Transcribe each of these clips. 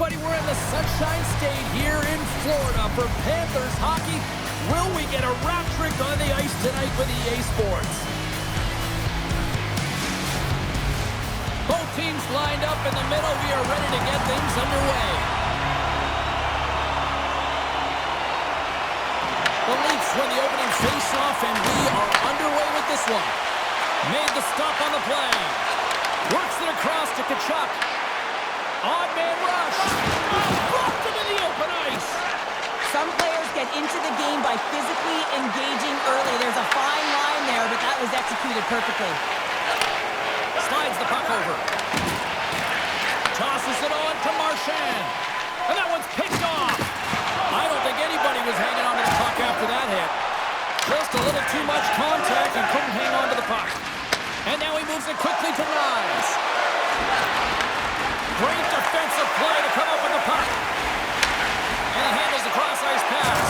everybody, we're in the Sunshine State here in Florida for Panthers hockey. Will we get a rap trick on the ice tonight with EA Sports? Both teams lined up in the middle. We are ready to get things underway. The Leafs win the opening face-off, and we are underway with this one. Made the stop on the play. Works it across to Tkachuk. Odd man rush. Blocked him in the open ice. Some players get into the game by physically engaging early. There's a fine line there, but that was executed perfectly. Slides the puck over. Tosses it on to Marchand. And that one's picked off. I don't think anybody was hanging on to the puck after that hit. Just a little too much contact and couldn't hang on to the puck. And now he moves it quickly to Nyes. Great defensive play to come up with the puck. And he handles the cross-ice pass.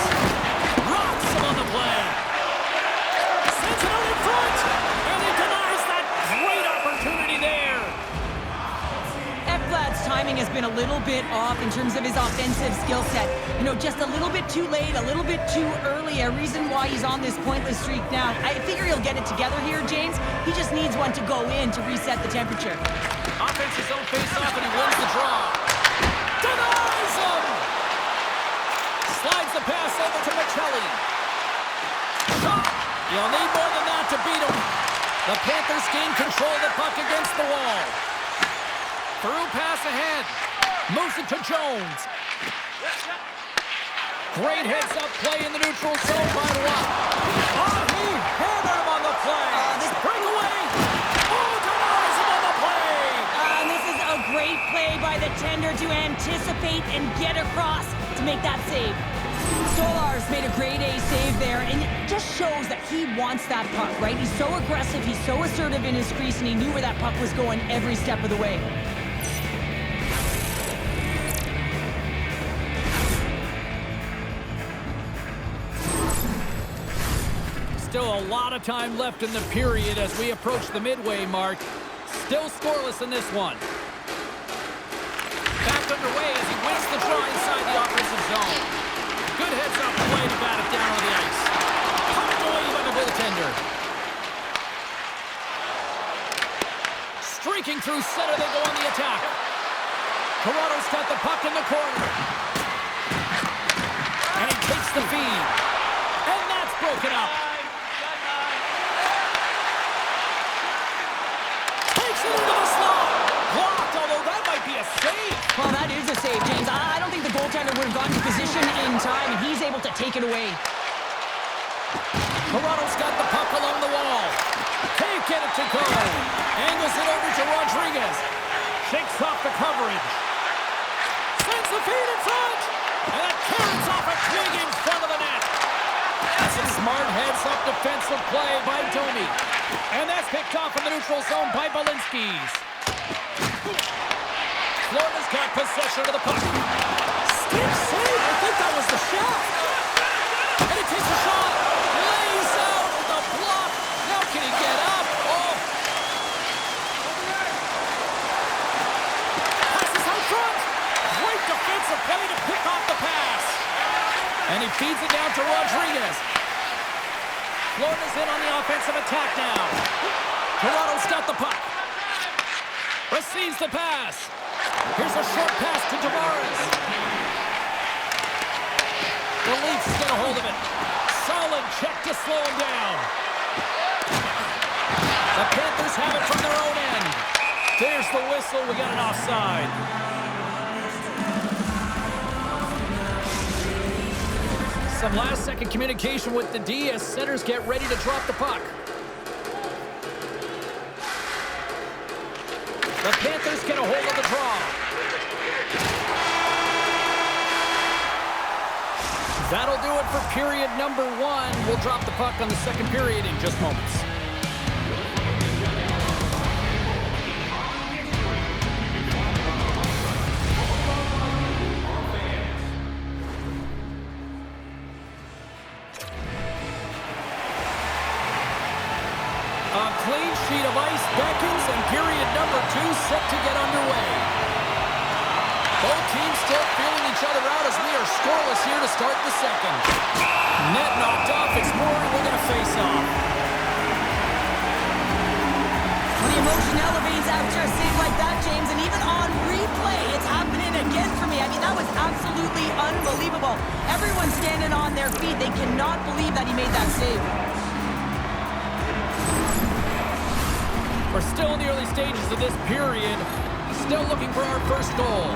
Rocks him on the play. Sends it out in front. And he denies that great opportunity there. Ekblad's timing has been a little bit off in terms of his offensive skill set. You know, just a little bit too late, a little bit too early. A reason why he's on this pointless streak now. I figure he'll get it together here, James. He just needs one to go in to reset the temperature. Offense his own face-off, and he wins the draw. Denies him! Slides the pass over to Michelli. Shot! You'll need more than that to beat him. The Panthers gain control of the puck against the wall. Through pass ahead. Moves it to Jones. Great heads-up play in the neutral zone by Watt. Oh, he hammered him on the play. This breakaway. Oh, denies him on the play. And this is a great play by the tender to anticipate and get across to make that save. Stolar's made a grade A save there, and it just shows that he wants that puck, right? He's so aggressive, he's so assertive in his crease, and he knew where that puck was going every step of the way. Still a lot of time left in the period as we approach the midway mark. Still scoreless in this one. Back underway as he wins the draw inside the offensive zone. Good heads-up play to bat it down on the ice. Pumped away by the goaltender. Streaking through center, they go on the attack. Toronto's got the puck in the corner. And he takes the feed. And that's broken up. Into the slot. Blocked, although that might be a save. Well, that is a save, James. I don't think the goaltender would have gotten to position in time, and he's able to take it away. Toronto's got the puck along the wall. Can't get it to go. Angles it over to Rodriguez. Shakes off the coverage. Sends the feed in front. And it carries off a twig in front of the net. That's a smart heads-up defensive play by Domi. And that's picked off in the neutral zone by Balinskis. Florida's got possession of the puck. Stick save. I think that was the shot. And he takes a shot. Lays out with a block. Now can he get up? Oh. Passes out front. Great defensive play to pick off the pass. And he feeds it down to Rodriguez. Florida's in on the offensive attack now. Toronto's got the puck. Receives the pass. Here's a short pass to Tavares. The Leafs get a hold of it. Solid check to slow him down. The Panthers have it from their own end. There's the whistle. We got an offside. Some last-second communication with the D as centers get ready to drop the puck. The Panthers get a hold of the draw. That'll do it for period number 1. We'll drop the puck on the second period in just moments. A clean sheet of ice beckons, and period number 2 set to get underway. Both teams still feeling each other out as we are scoreless here to start the second. Net knocked off. It's Murray. We're going to face off. Well, the emotion elevates after a save like that, James, and even on replay, it's happening again for me. I mean, that was absolutely unbelievable. Everyone's standing on their feet. They cannot believe that he made that save. We're still in the early stages of this period. Still looking for our first goal.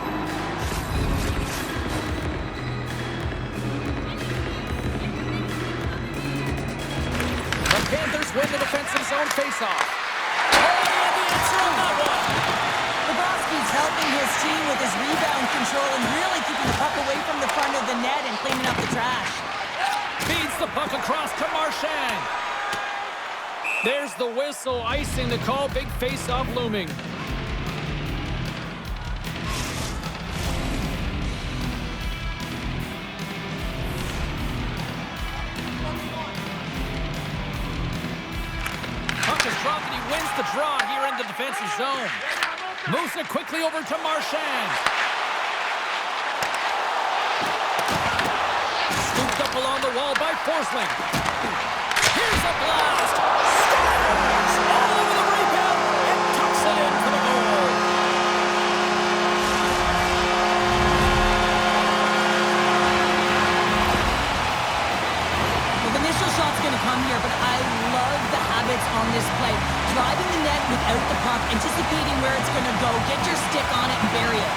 The Panthers win the defensive zone faceoff. Oh, and the answer on that one. Bobrovsky's helping his team with his rebound control and really keeping the puck away from the front of the net and cleaning up the trash. Feeds the puck across to Marchand. There's the whistle, icing the call. Big face-off looming. Puck is dropped and he wins the draw here in the defensive zone. Moves it quickly over to Marchand. Scooped up along the wall by Forsling. Here's a blast. Scores all over the rebound and tucks it in for the goal. Well, the initial shot's going to come here, but I love the habits on this play. Driving the net without the puck, anticipating where it's going to go, get your stick on it and bury it.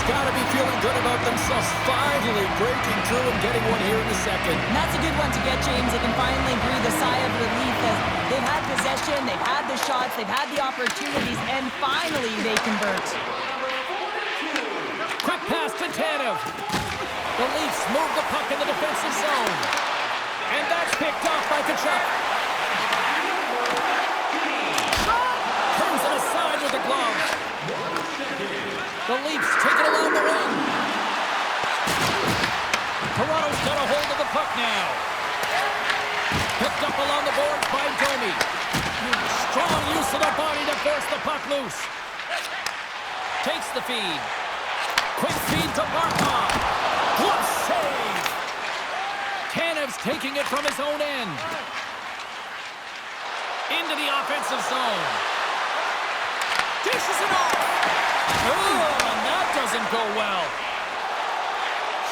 Got to be feeling good about themselves, finally breaking through and getting one here in the second. And that's a good one to get, James. They can finally breathe a sigh of relief as they've had possession, they've had the shots, they've had the opportunities, and finally they convert. Quick pass to Tanev. The Leafs move the puck in the defensive zone. And that's picked off by Tkachuk. Turns it aside with the glove. The Leafs take it along the wing. Toronto's got a hold of the puck now. Picked up along the boards by Domi. Strong use of the body to force the puck loose. Takes the feed. Quick feed to Barkov. Glove save. Tanev's taking it from his own end. Into the offensive zone. Dishes it off. Oh, and that doesn't go well.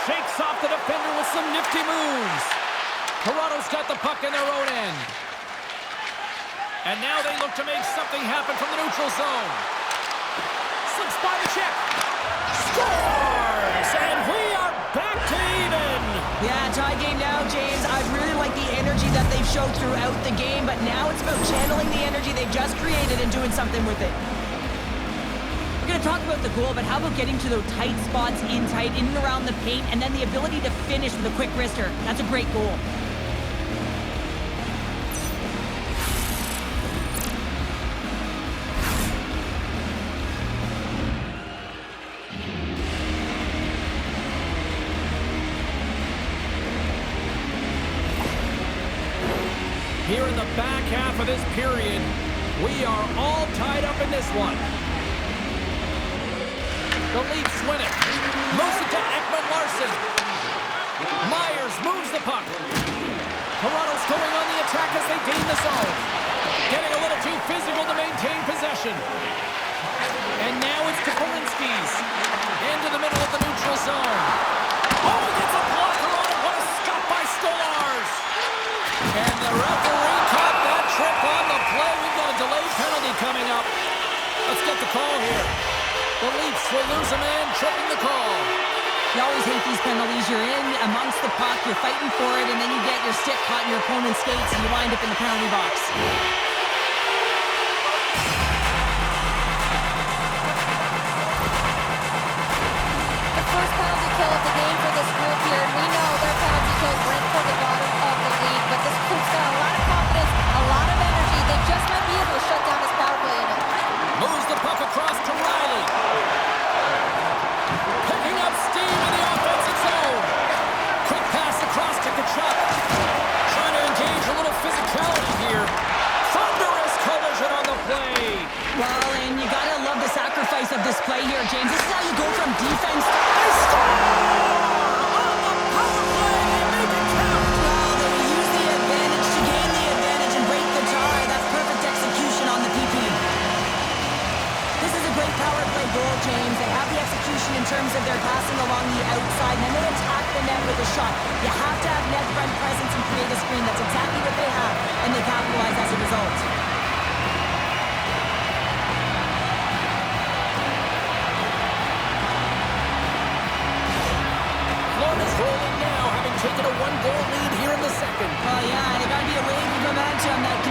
Shakes off the defender with some nifty moves. Toronto's got the puck in their own end. And now they look to make something happen from the neutral zone. Slips by the check. Scores! And we are back to even. Yeah, tie game now, James. I really like the energy that they've showed throughout the game, but now it's about channeling the energy they've just created and doing something with it. We're going to talk about the goal, but how about getting to those tight spots in and around the paint, and then the ability to finish with a quick wrister. That's a great goal. Here in the back half of this period, we are all tied up in this one. The Leafs win it. Moves it to Ekman-Larsson. Myers moves the puck. Toronto's going on the attack as they gain the zone. Getting a little too physical to maintain possession. And now it's to Polinski's. Into the middle of the neutral zone. Oh, he gets a blocker on it. What a stop by Stolarz. And the referee caught that trip on the play. We've got a delayed penalty coming up. Let's get the call here. The Leafs will lose a man, tripping the call. You always hate these penalties. You're in amongst the puck, you're fighting for it, and then you get your stick caught in your opponent's skates, and you wind up in the penalty box. The first penalty kill of the game for this group here, and we know their penalty kills rank toward the bottom of the league, but this group's got a lot of confidence, a lot of energy. They just might be able to shut down this power play unit. Moves the puck across to Riley. Picking up steam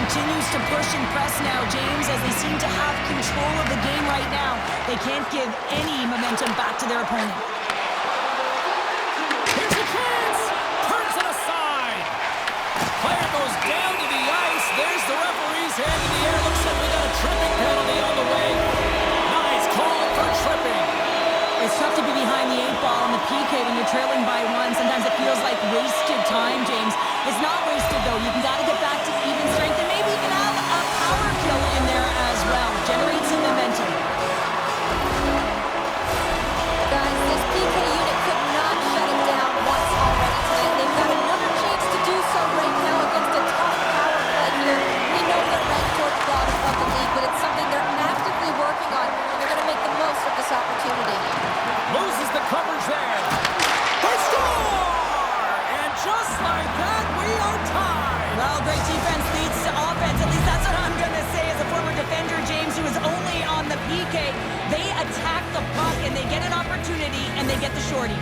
continues to push and press now, James, as they seem to have control of the game right now. They can't give any momentum back to their opponent. Here's a chance! Turns it aside! Player goes down to the ice. There's the referee's hand in the air. Looks like we got a tripping penalty on the way. Nice call for tripping. It's tough to be behind the 8-ball on the PK when you're trailing by 1. Sometimes it feels like wasted time, James. It's not wasted, though. You got to get back to even strength, and maybe you can have a power kill in there as well. Generate some momentum. Guys, this PK unit could not shut it down once already tonight. They've got another chance to do so right now against a tough power play here. We know they're ranked toward the bottom of the league, but it's something they're actively working on, and they're going to make the most of this opportunity. Loses the coverage there. They score! And just like that, we are tied. Well, great defense leads to offense. At least that's what I'm going to say as a former defender, James, who was only on the PK. They attack the puck, and they get an opportunity, and they get the shorty.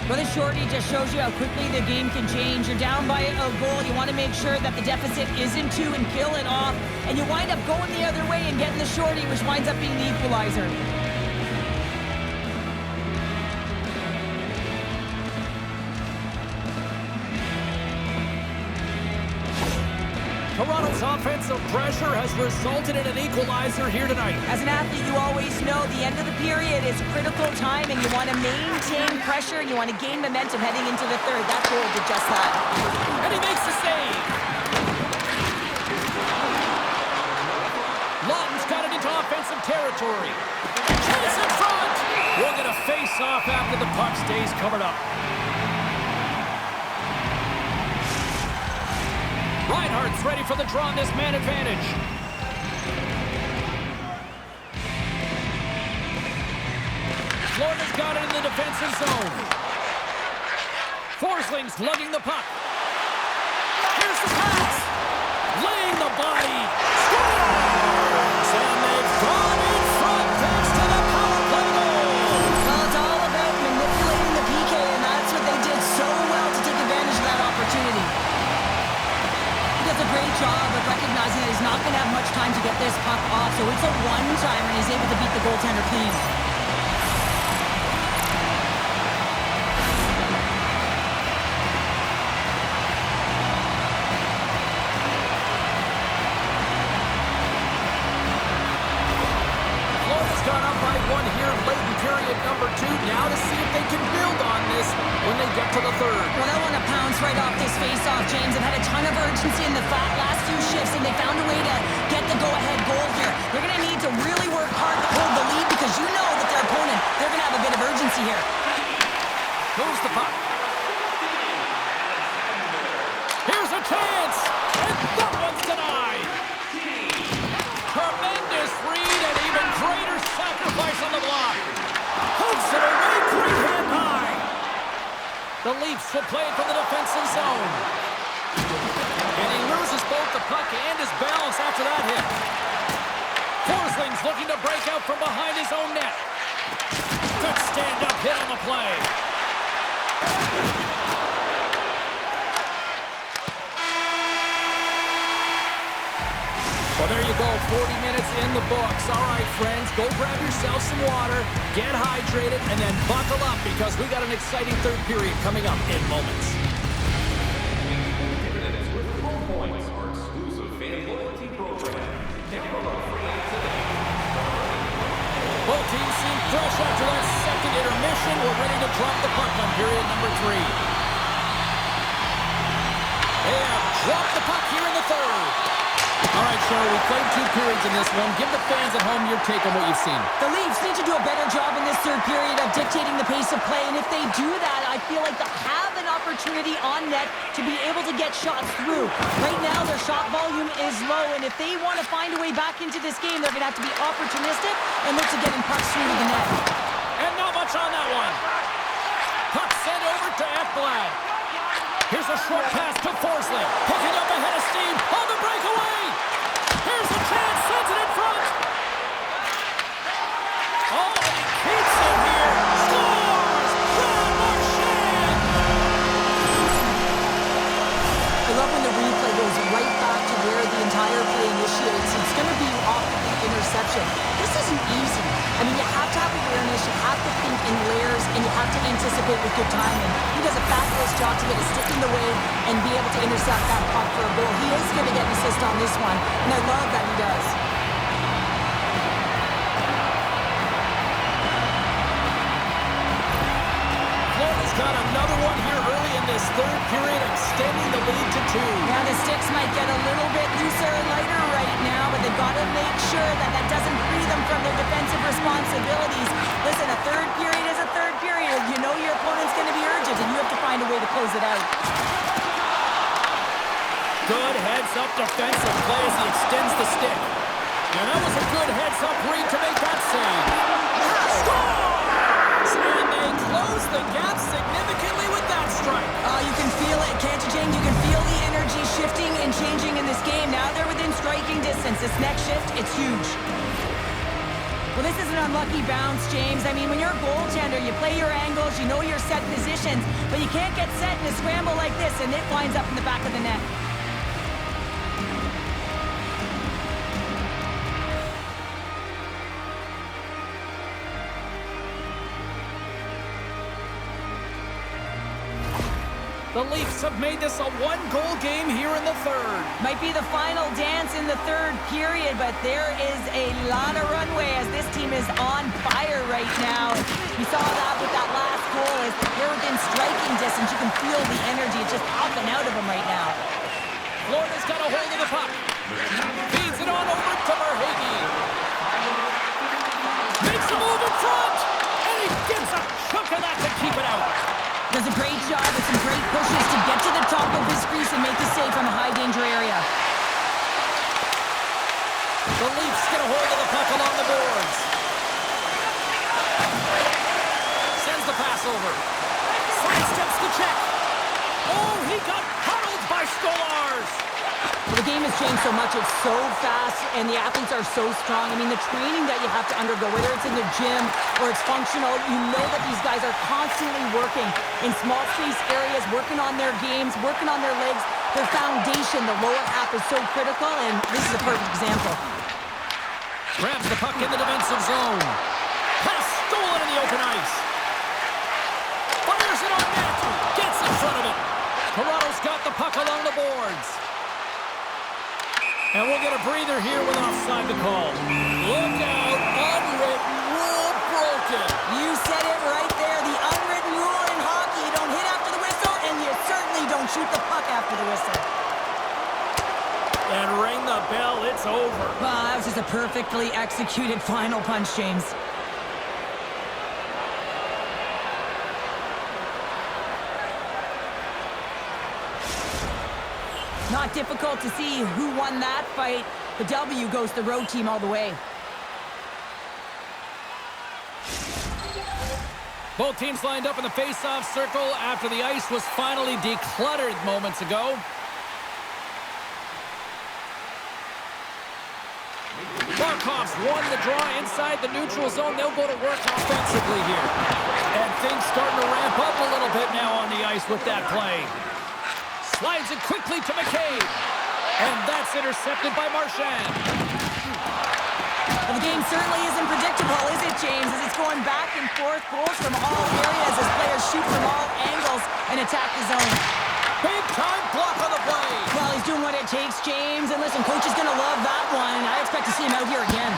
Well, the shorty just shows you how quickly the game can change. You're down by a goal. You want to make sure that the deficit isn't 2 and kill it off. And you wind up going the other way and getting the shorty, which winds up being the equalizer. Toronto's offensive pressure has resulted in an equalizer here tonight. As an athlete, you always know the end of the period is critical time, and you want to maintain pressure, and you want to gain momentum heading into the third. That goal did just that. And he makes the save. Lawton's got it into offensive territory. Chase in front. We'll get a face-off after the puck stays covered up. Reinhardt's ready for the draw on this man advantage. Florida's got it in the defensive zone. Forsling's lugging the puck. Here's the pass. Laying the body. Scores! And they've gone in front thanks to the power play goal. Well, it's all about manipulating the PK, and that's what they did so well to take advantage of that opportunity. Does a great job of recognizing that he's not going to have much time to get this puck off, so it's a one-timer, and he's able to beat the goaltender clean. Florida's gone up by 1 here late in period number 2. Now to see if they can build on this when they get to the third. Well, they want to pounce right off this face-off, James. They've had a ton of urgency in the last few shifts, and they found a way to get the go-ahead goal here. They're going to need to really work hard to hold the lead because you know that their opponent, they're going to have a bit of urgency here. Moves the puck. Here's a chance, and that one's denied. Tremendous read and even greater sacrifice on the block. Hooks it away, great hand high. The Leafs will play it from the defensive zone. And he loses both the puck and his balance after that hit. Forsling's looking to break out from behind his own net. Good stand-up hit on the play. Well, there you go, 40 minutes in the books. All right, friends, go grab yourself some water, get hydrated, and then buckle up because we got an exciting third period coming up in moments. Both teams seem fresh after that second intermission. We're ready to drop the puck on period number 3. They have dropped the puck here in the third. All right, Cheryl, we played 2 periods in this one. Give the fans at home your take on what you've seen. The Leafs need to do a better job in this third period of dictating the pace of play, and if they do that, I feel like they'll have an opportunity on net to be able to get shots through. Right now, their shot volume is low, and if they want to find a way back into this game, they're going to have to be opportunistic and look to getting pucks through to the net. And not much on that one. Puck sent over to Ekblad. Here's a short pass to Forsling. Picking up ahead of steam on the breakaway. Here's a chance. Sends it in front. Oh, and he keeps it here. Scores! Brad Marchand! I love when the replay goes right back interception. This isn't easy. I mean, you have to have awareness, you have to think in layers, and you have to anticipate with good timing. He does a fabulous job to get a stick in the way and be able to intercept that puck for a goal. He is going to get an assist on this one, and I love that he does. Florida's got another one here early in this third period, extending the lead to 2. Yeah, the sticks might get a little bit looser and lighter right now, but they've got to make sure that that doesn't free them from their defensive responsibilities. Listen, a third period is a third period. You know your opponent's going to be urgent, and you have to find a way to close it out. Good heads-up defensive play as he extends the stick. And that was a good heads-up read to make that save. Scores! And they close the gap significantly with that strike. You can feel it, can't you, James? You can feel the energy shifting and changing in this game. Now they're within striking distance. This next shift, it's huge. Well, this is an unlucky bounce, James. I mean, when you're a goaltender, you play your angles, you know your set positions, but you can't get set in a scramble like this, and it winds up in the back of the net. The Leafs have made this a one-goal game here in the third. Might be the final dance in the third period, but there is a lot of runway as this team is on fire right now. You saw that with that last goal as they're within striking distance. You can feel the energy just popping out of them right now. Florida's got a hold of the puck. Feeds it on over to Verhaeghe. Makes a move in front, and he gets a chunk of that to keep it out. Does a great job with some great pushes to get to the top of his crease and make the save from a high-danger area. The Leafs get a hold of the puck along the boards. Sends the pass over. Sidesteps the check. Oh, he got huddled by Stolarz. The game has changed so much. It's so fast, and the athletes are so strong. I mean, the training that you have to undergo, whether it's in the gym or it's functional, you know that these guys are constantly working in small space areas, working on their games, working on their legs. Their foundation, the lower half, is so critical, and this is a perfect example. Grabs the puck in the defensive zone. Pass stolen in the open ice. Fires it on net. Gets in front of it. Toronto's got the puck along the boards. And we'll get a breather here with offside to call. Look out, unwritten rule broken. You said it right there, the unwritten rule in hockey. You don't hit after the whistle, and you certainly don't shoot the puck after the whistle. And ring the bell, it's over. Well, that was just a perfectly executed final punch, James. Not difficult to see who won that fight. The W goes to the road team all the way. Both teams lined up in the face-off circle after the ice was finally decluttered moments ago. Barkov's won the draw inside the neutral zone. They'll go to work offensively here. And things starting to ramp up a little bit now on the ice with that play. Slides it quickly to McCabe. And that's intercepted by Marchand. Well, the game certainly isn't predictable, is it, James? As it's going back and forth, goals from all areas as players shoot from all angles and attack the zone. Big-time block on the play. Well, he's doing what it takes, James. And listen, coach is going to love that one. I expect to see him out here again.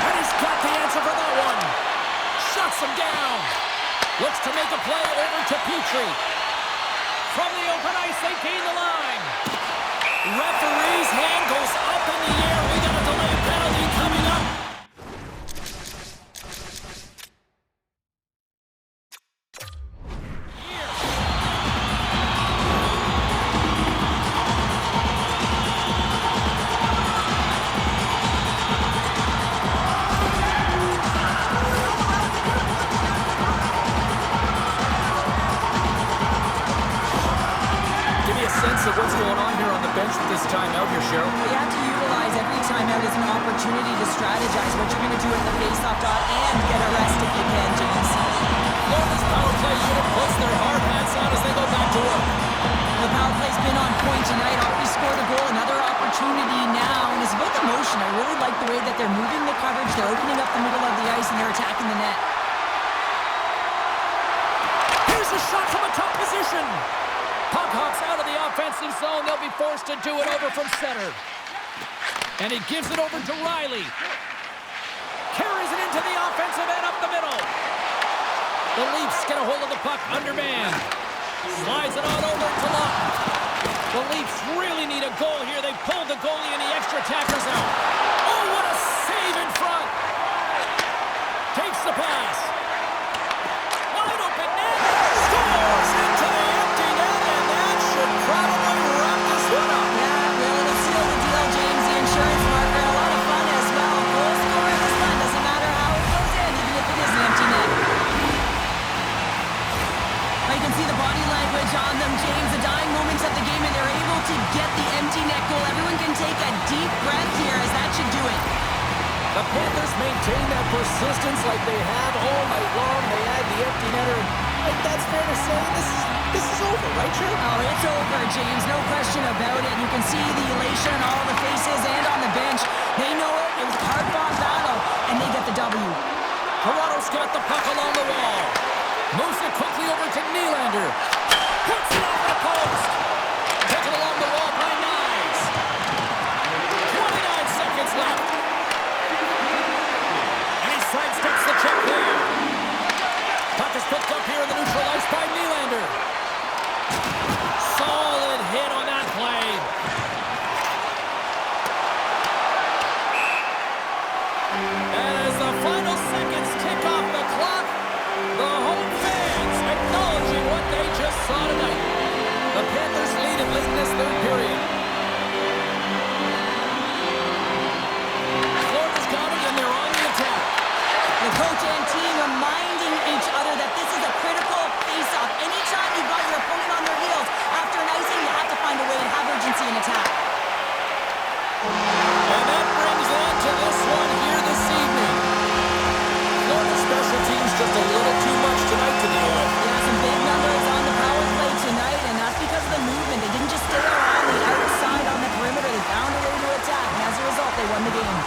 And he's got the answer for that one. Shuts him down. Looks to make a play over to Petrie. From the open ice, they gain the line. Referee's hand goes up in the air. We got a delay penalty coming up. Of what's going on here on the bench with this timeout here, Cheryl. You have to utilize every timeout as an opportunity to strategize what you're going to do at the faceoff dot and get a rest if you can, James. Florida's power play unit puts their hard hats on as they go back to work. The power play's been on point tonight. Already scored a goal. Another opportunity now. And it's about the motion possession. I really like the way that they're moving the coverage, they're opening up the middle of the ice, and they're attacking the net. Here's a shot from a top position. Puck hops out of the offensive zone. They'll be forced to do it over from center. And he gives it over to Riley. Carries it into the offensive end up the middle. The Leafs get a hold of the puck undermanned. Slides it on over to Luck. The Leafs really need a goal here. They pulled the goalie and the extra attackers out. Oh, what a save in front. Takes the pass. Wide open net. Scores into the empty net, and that should probably wrap this one up. Yeah, really to seal the deal, James. The insurance marker, a lot of fun as well. Goal scoring is fun. Doesn't matter how it goes in, even if it is an empty net. You can see the body language on them, James. The dying moments of the game, and they're able to get the empty net goal. Everyone can take a deep breath here, as that should do it. The Panthers maintain that persistence like they have all night long. They had the empty netter. I think that's fair to say. This is over, right, Joe? Oh, it's over, James. No question about it. You can see the elation on all the faces and on the bench. They know it. It was a hard-fought battle, and they get the W. Toronto's got the puck along the wall. Moves it quickly over to Nylander. Puts it off the post. Taken along the wall by Knies. 29 seconds left. And he sidesteps the check there. Puck is picked up here in the neutral ice by Nylander. Solid hit on that play. And as the final seconds tick off the clock, the home fans acknowledging what they just saw tonight. The Panthers lead it late in this third period. Florida's got it, and they're on the attack. The coach and team reminding each other that this is a critical face-off. Anytime you've got your opponent on their heels, after an icing, you have to find a way to have urgency in attack. And that brings an end to this one here this evening. Florida special teams just a little too much tonight to deal with. Yeah, some big numbers on the power play tonight, and that's because of the movement. They didn't just stay around the outside on the perimeter. They found a way to attack, and as a result, they won the game.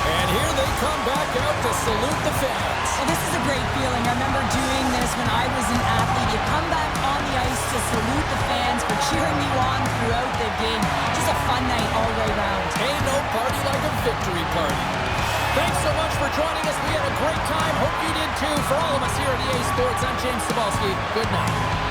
And here they come back out to salute the fans. Well, this is a great feeling. I remember doing this when I was an athlete. You come back on the ice to salute the fans for cheering you on throughout the game. Just a fun night all the way around. Ain't no party like a victory party. Thanks so much for joining us. We had a great time. Hope you did too. For all of us here at EA Sports, I'm James Cebulski. Good night.